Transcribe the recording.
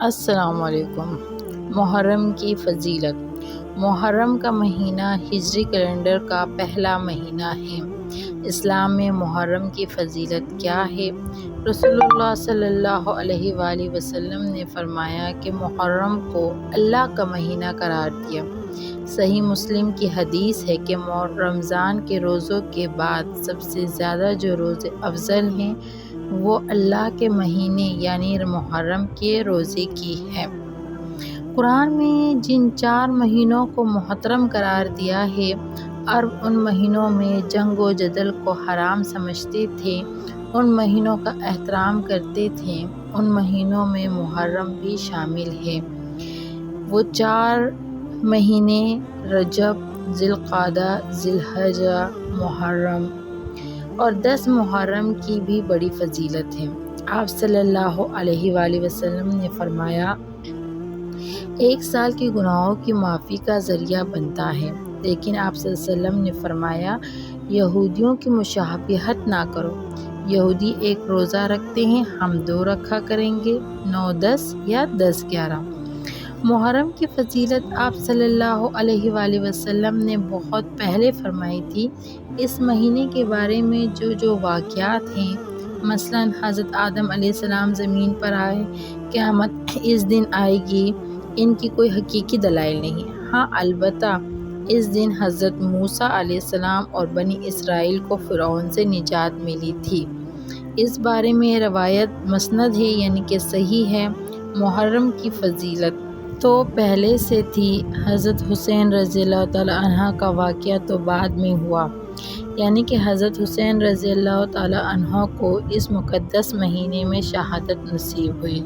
السلام علیکم۔ محرم کی فضیلت۔ محرم کا مہینہ ہجری کیلنڈر کا پہلا مہینہ ہے۔ اسلام میں محرم کی فضیلت کیا ہے؟ رسول اللہ صلی اللہ علیہ وآلہ وسلم نے فرمایا کہ محرم کو اللہ کا مہینہ قرار دیا۔ صحیح مسلم کی حدیث ہے کہ رمضان کے روزوں کے بعد سب سے زیادہ جو روزے افضل ہیں وہ اللہ کے مہینے یعنی محرم کے روزے کی ہے۔ قرآن میں جن 4 مہینوں کو محترم قرار دیا ہے، عرب ان مہینوں میں جنگ و جدل کو حرام سمجھتے تھے، ان مہینوں کا احترام کرتے تھے، ان مہینوں میں محرم بھی شامل ہے۔ وہ 4 مہینے رجب، ذی القعدہ، ذی الحجہ، محرم اور 10 محرم کی بھی بڑی فضیلت ہے۔ آپ صلی اللہ علیہ وآلہ وسلم نے فرمایا، ایک سال کے گناہوں کی معافی کا ذریعہ بنتا ہے، لیکن آپ صلی اللہ علیہ وسلم نے فرمایا یہودیوں کی مشابہت نہ کرو۔ یہودی ایک روزہ رکھتے ہیں، ہم 2 رکھا کریں گے، 9-10 یا 10-11۔ محرم کی فضیلت آپ صلی اللہ علیہ وآلہ وسلم نے بہت پہلے فرمائی تھی۔ اس مہینے کے بارے میں جو واقعات ہیں، مثلاً حضرت آدم علیہ السلام زمین پر آئے، قیامت اس دن آئے گی، ان کی کوئی حقیقی دلائل نہیں۔ ہاں البتہ اس دن حضرت موسیٰ علیہ السلام اور بنی اسرائیل کو فرعون سے نجات ملی تھی، اس بارے میں روایت مسند ہے یعنی کہ صحیح ہے۔ محرم کی فضیلت تو پہلے سے تھی۔ حضرت حسین رضی اللہ تعالیٰ عنہ کا واقعہ تو بعد میں ہوا، یعنی کہ حضرت حسین رضی اللہ تعالیٰ عنہ کو اس مقدس مہینے میں شہادت نصیب ہوئی۔